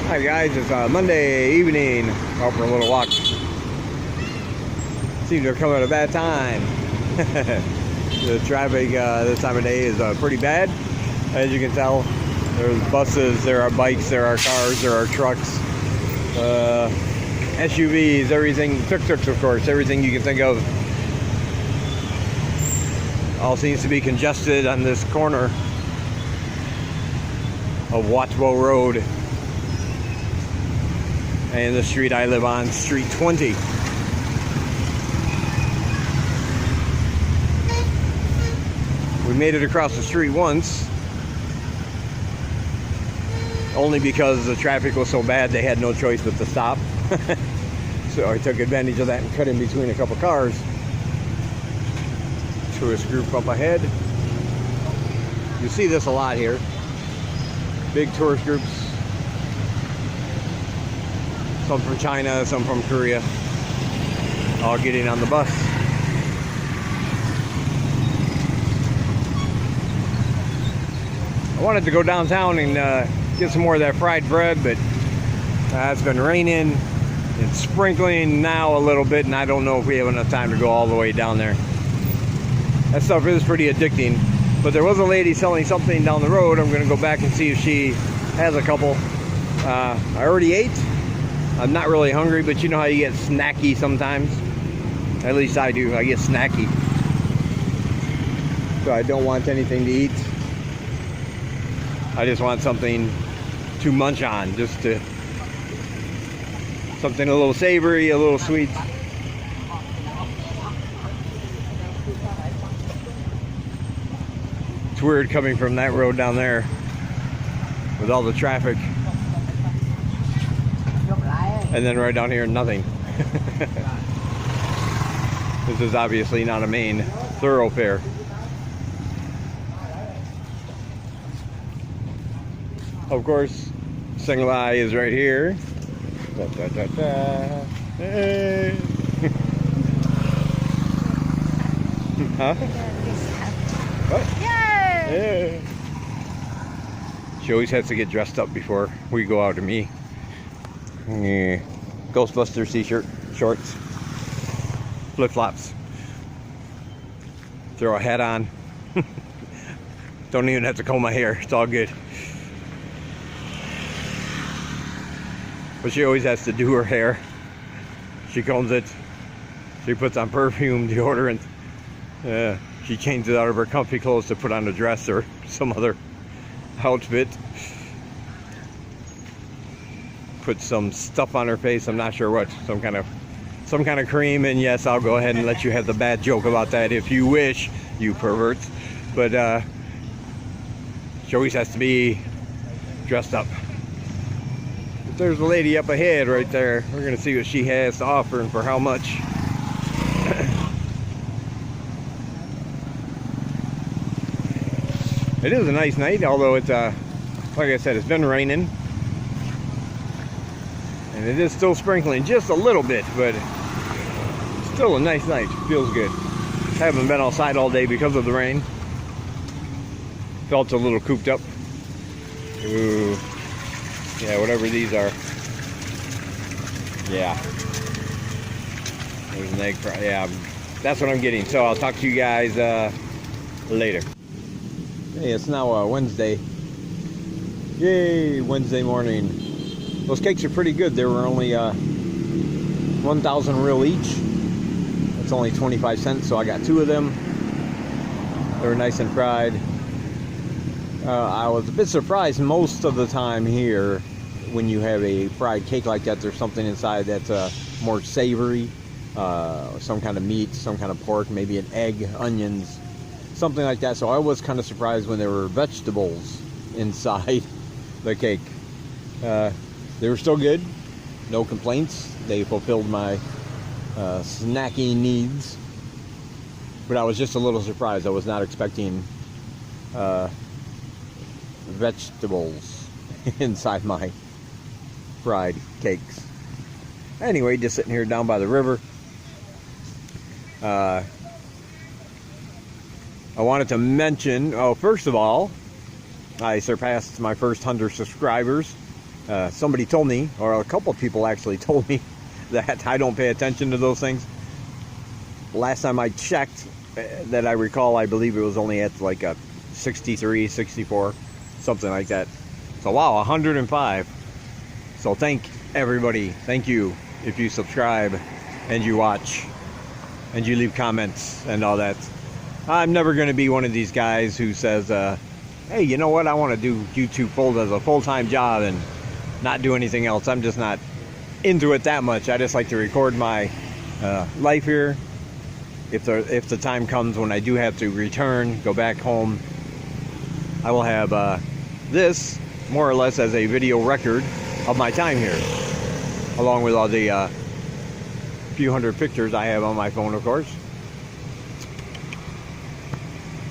Hi guys, it's Monday evening, out for a little walk. Seems to come at a bad time. The traffic this time of day is pretty bad. As you can tell, there's buses, there are bikes, there are cars, there are trucks, SUVs, everything, tuk-tuks of course, everything you can think of. All seems to be congested on this corner of Watchbow Road and the street I live on, Street 20. We made it across the street once, only because the traffic was so bad they had no choice but to stop. So I took advantage of that and cut in between a couple cars. Tourist group up ahead. You see this a lot here. Big tourist groups. Some from China, some from Korea. All getting on the bus. I wanted to go downtown and get some more of that fried bread, but it's been raining. It's sprinkling now a little bit, and I don't know if we have enough time to go all the way down there. That stuff is pretty addicting. But there was a lady selling something down the road. I'm going to go back and see if she has a couple. I already ate. I'm not really hungry, but you know how you get snacky sometimes? At least I do. I get snacky. So I don't want anything to eat. I just want something to munch on. Just to... something a little savory, a little sweet. It's weird coming from that road down there with all the traffic. And then right down here, nothing. This is obviously not a main thoroughfare. Of course, Single Eye is right here. Da, da, da, da. Hey. Huh? What? Yay! Yeah. She always has to get dressed up before we go out to meet. Yeah. Ghostbusters t-shirt, shorts, flip-flops. Throw a hat on. Don't even have to comb my hair. It's all good. But she always has to do her hair. She combs it. She puts on perfume, deodorant. She changes out of her comfy clothes to put on a dress or some other outfit. Put some stuff on her face. I'm not sure what. Some kind of cream. And yes, I'll go ahead and let you have the bad joke about that if you wish, you perverts. But she always has to be dressed up. There's a lady up ahead right there. We're gonna see what she has to offer and for how much. It is a nice night, although it's like I said, it's been raining. And it is still sprinkling just a little bit, but still a nice night. Feels good. Haven't been outside all day because of the rain. Felt a little cooped up. Ooh. Yeah, whatever these are. Yeah. There's an egg fry. Yeah, that's what I'm getting. So I'll talk to you guys later. Hey, it's now Wednesday. Yay, Wednesday morning. Those cakes are pretty good. They were only 1,000 real each. It's only 25 cents, so I got 2 of them. They were nice and fried. I was a bit surprised most of the time here when you have a fried cake like that, there's something inside that's more savory, some kind of meat, some kind of pork, maybe an egg, onions, something like that. So I was kind of surprised when there were vegetables inside the cake. They were still good, no complaints. They fulfilled my snacking needs, but I was just a little surprised. I was not expecting vegetables inside my fried cakes. Anyway, just sitting here down by the river. I wanted to mention, first of all, I surpassed my first 100 subscribers. Somebody told me, or a couple of people actually told me, that I don't pay attention to those things. Last time I checked, that I recall, I believe it was only at like a 63, 64, something like that. So wow, 105. So thank everybody. Thank you if you subscribe and you watch and you leave comments and all that. I'm never going to be one of these guys who says, hey, you know what, I want to do YouTube as a full-time job and not do anything else. I'm just not into it that much. I just like to record my life here. If the time comes when I do have to return, go back home, I will have this more or less as a video record of my time here, along with all the few hundred pictures I have on my phone, of course.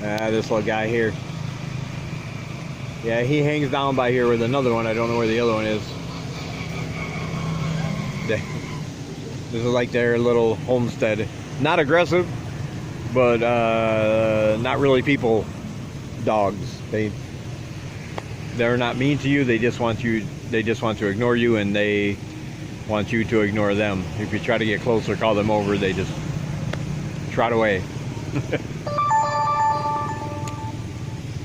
This little guy here. Yeah, he hangs down by here with another one. I don't know where the other one is. This is like their little homestead. Not aggressive, but not really people dogs. They're not mean to you. They just want to ignore you, and they want you to ignore them. If you try to get closer, call them over, they just trot away.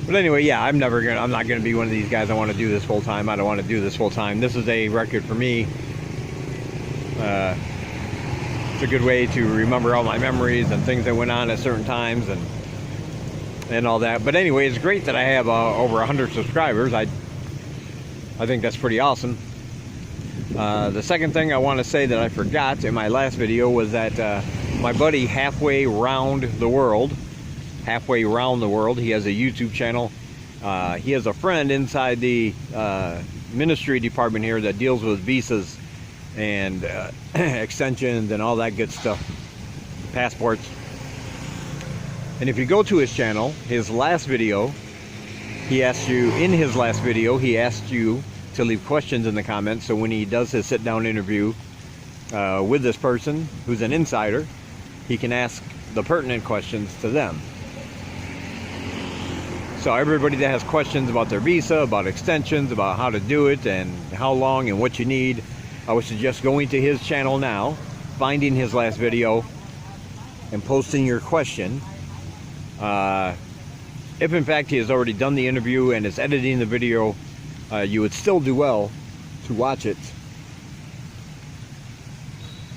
But anyway, yeah, I'm not gonna be one of these guys. I want to do this full time. I don't want to do this full time. This is a record for me. It's a good way to remember all my memories and things that went on at certain times and all that. But anyway, it's great that I have over 100 subscribers. I think that's pretty awesome. The second thing I want to say that I forgot in my last video was that my buddy Halfway Round the World, he has a YouTube channel. He has a friend inside the ministry department here that deals with visas and extensions and all that good stuff, passports. And if you go to his channel, his last video, he asked you to leave questions in the comments, so when he does his sit-down interview with this person who's an insider, he can ask the pertinent questions to them. So everybody that has questions about their visa, about extensions, about how to do it and how long and what you need, I would suggest going to his channel now, finding his last video, and posting your question. If in fact he has already done the interview and is editing the video, you would still do well to watch it,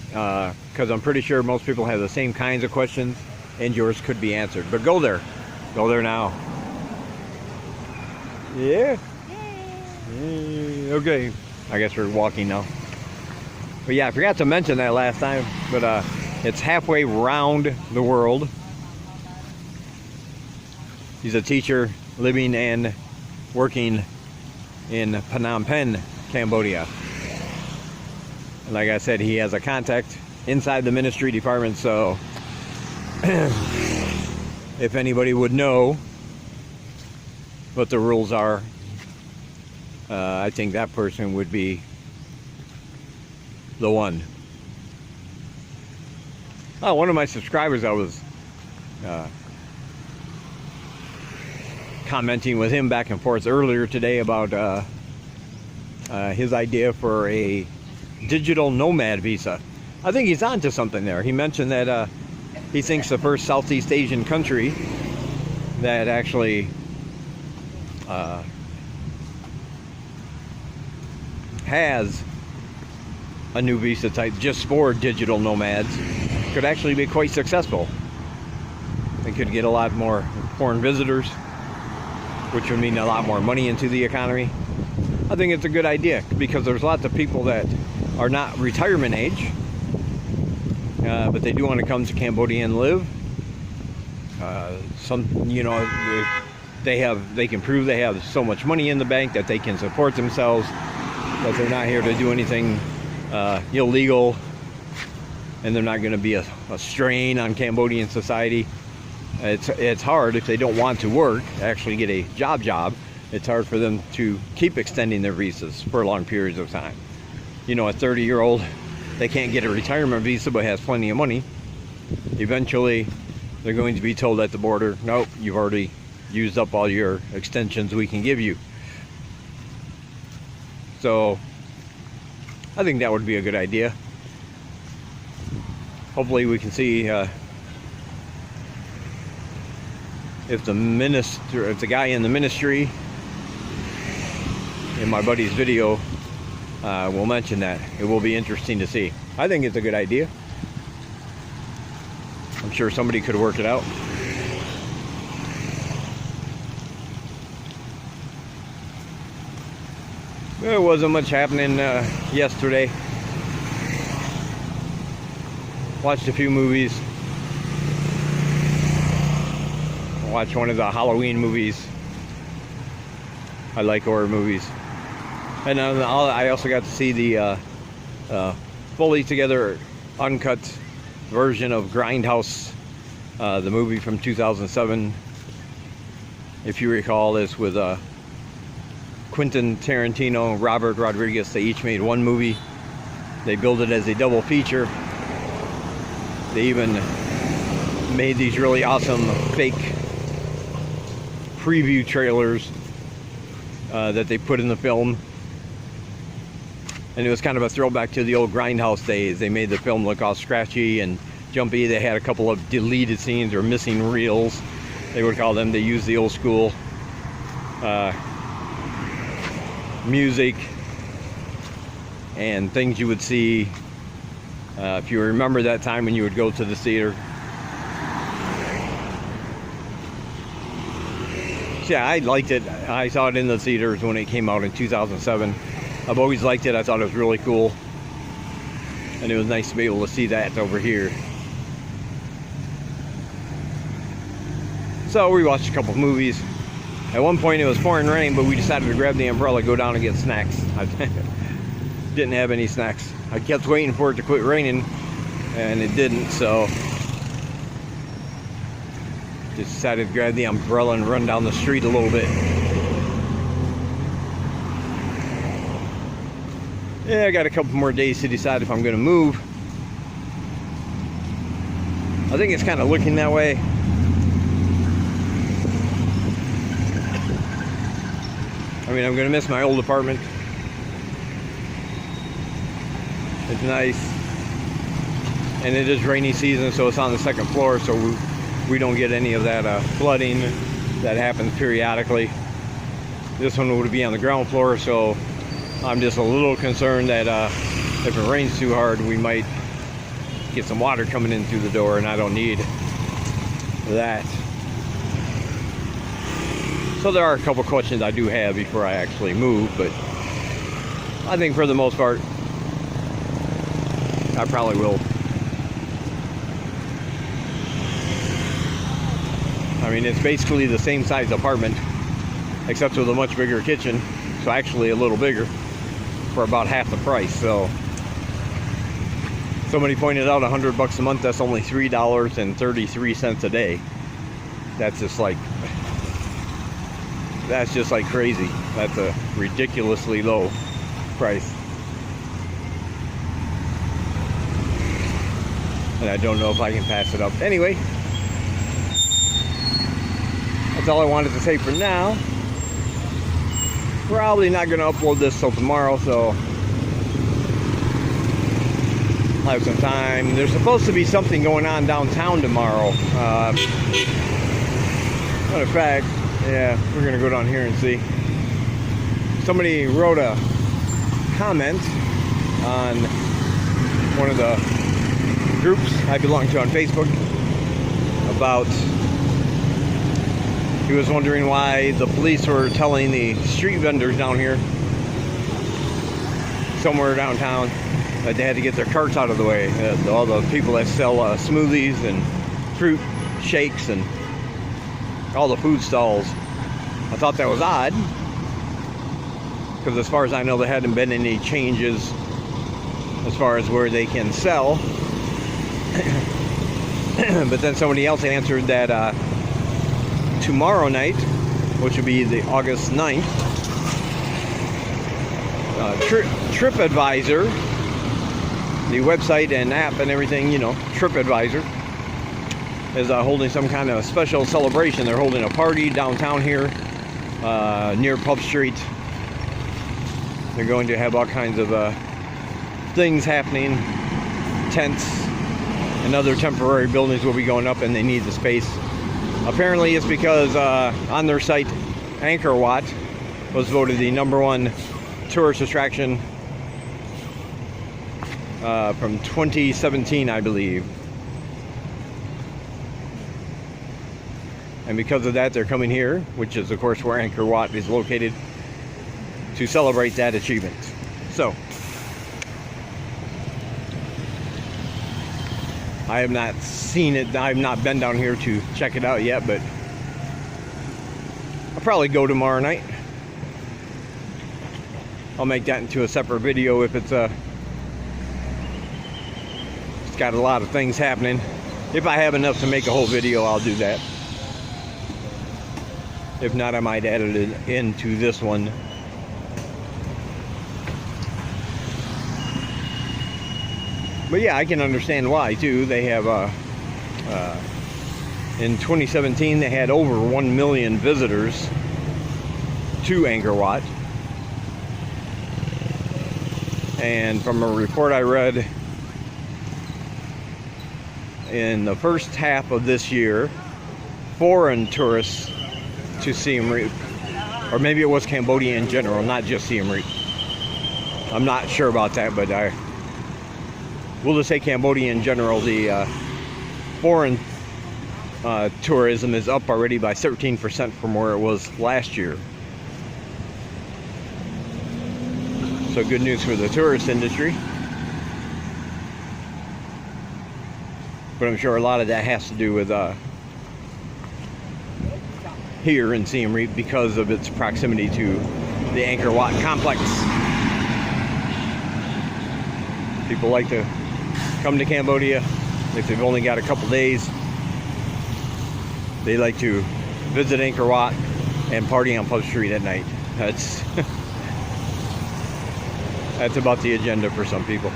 because I'm pretty sure most people have the same kinds of questions and yours could be answered. But go there now. Yeah. Okay, I guess we're walking now. But yeah, I forgot to mention that last time, but it's Halfway Round the World. He's a teacher living and working in Phnom Penh, Cambodia. And like I said, he has a contact inside the ministry department, so if anybody would know what the rules are, I think that person would be the one. Oh, one of my subscribers, I was commenting with him back and forth earlier today about his idea for a digital nomad visa. I think he's onto something there. He mentioned that he thinks the first Southeast Asian country that actually has a new visa type just for digital nomads could actually be quite successful. They could get a lot more foreign visitors, which would mean a lot more money into the economy. I think it's a good idea because there's lots of people that are not retirement age, but they do want to come to Cambodia and live. They can prove they have so much money in the bank that they can support themselves, that they're not here to do anything illegal, and they're not going to be a strain on Cambodian society. It's hard if they don't want to work, actually get a job. It's hard for them to keep extending their visas for long periods of time. You know, a 30-year-old, they can't get a retirement visa but has plenty of money. Eventually, they're going to be told at the border, nope, you've already used up all your extensions we can give you. So I think that would be a good idea. Hopefully we can see if the guy in the ministry in my buddy's video will mention that. It will be interesting to see. I think it's a good idea. I'm sure somebody could work it out. There wasn't much happening yesterday. Watched a few movies. Watched one of the Halloween movies. I like horror movies. And I also got to see the fully together, uncut version of Grindhouse, the movie from 2007. If you recall, this with Quentin Tarantino, Robert Rodriguez. They each made one movie. They billed it as a double feature. They even made these really awesome fake preview trailers that they put in the film. And it was kind of a throwback to the old Grindhouse days. They made the film look all scratchy and jumpy. They had a couple of deleted scenes or missing reels, they would call them. They used the old school music and things you would see if you remember that time when you would go to the theater. So yeah, I liked it. I saw it in the theaters when it came out in 2007. I've always liked it. I thought it was really cool, and it was nice to be able to see that over here. So we watched a couple of movies. At one point it was pouring rain, but we decided to grab the umbrella, go down and get snacks. I didn't have any snacks. I kept waiting for it to quit raining, and it didn't, so just decided to grab the umbrella and run down the street a little bit. Yeah, I got a couple more days to decide if I'm going to move. I think it's kind of looking that way. I mean, I'm going to miss my old apartment. It's nice. And it is rainy season, so it's on the second floor, so we don't get any of that flooding that happens periodically. This one would be on the ground floor, so I'm just a little concerned that if it rains too hard, we might get some water coming in through the door, and I don't need that. So there are a couple questions I do have before I actually move, but I think for the most part, I probably will. I mean, it's basically the same size apartment, except with a much bigger kitchen, so actually a little bigger, for about half the price. So somebody pointed out $100 a month, that's only $3.33 a day. That's just like crazy. That's a ridiculously low price. And I don't know if I can pass it up. Anyway, that's all I wanted to say for now. Probably not going to upload this till tomorrow, so I'll have some time. There's supposed to be something going on downtown tomorrow. Matter of fact, yeah, we're going to go down here and see. Somebody wrote a comment on one of the groups I belong to on Facebook about, he was wondering why the police were telling the street vendors down here, somewhere downtown, that they had to get their carts out of the way. All the people that sell smoothies and fruit shakes and all the food stalls. I thought that was odd, because as far as I know, there hadn't been any changes as far as where they can sell. But then somebody else answered that tomorrow night, which would be the August 9th, TripAdvisor, the website and app and everything, you know, TripAdvisor, is holding some kind of special celebration. They're holding a party downtown here, near Pub Street, They're going to have all kinds of things happening. Tents and other temporary buildings will be going up, and they need the space. Apparently it's because on their site, Angkor Wat was voted the #1 tourist attraction from 2017, I believe. And because of that, they're coming here, which is of course where Angkor Wat is located, to celebrate that achievement. So I have not seen it. I've not been down here to check it out yet, but I'll probably go tomorrow night. I'll make that into a separate video if it's got a lot of things happening. If I have enough to make a whole video, I'll do that. If not, I might add it into this one. But yeah, I can understand why too. They have in 2017 they had over 1 million visitors to Angkor Wat. And from a report I read, in the first half of this year, foreign tourists to Siem Reap, or maybe it was Cambodia in general, not just Siem Reap. I'm not sure about that, but we'll just say Cambodia in general. The foreign tourism is up already by 13% from where it was last year. So good news for the tourist industry. But I'm sure a lot of that has to do with here in Siem Reap because of its proximity to the Angkor Wat complex. People like to come to Cambodia if they've only got a couple days. They like to visit Angkor Wat and party on Pub Street at night. That's that's about the agenda for some people.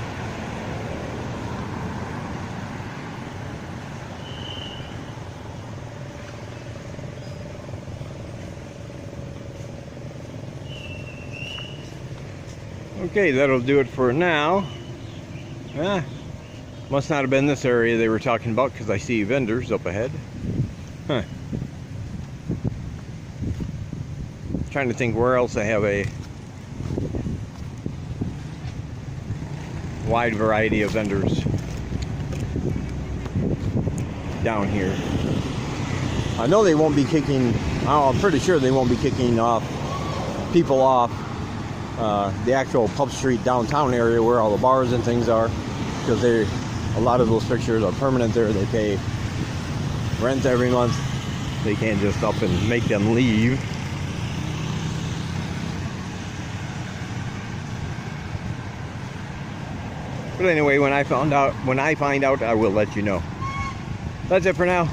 Okay, that'll do it for now. Must not have been this area they were talking about because I see vendors up ahead. Huh. Trying to think where else I have a wide variety of vendors down here. I know they won't be kicking, I'm pretty sure they won't be kicking people off the actual Pub Street downtown area where all the bars and things are, because a lot of those fixtures are permanent there. They pay rent every month. They can't just up and make them leave. But anyway, when I find out, I will let you know. That's it for now.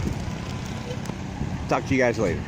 Talk to you guys later.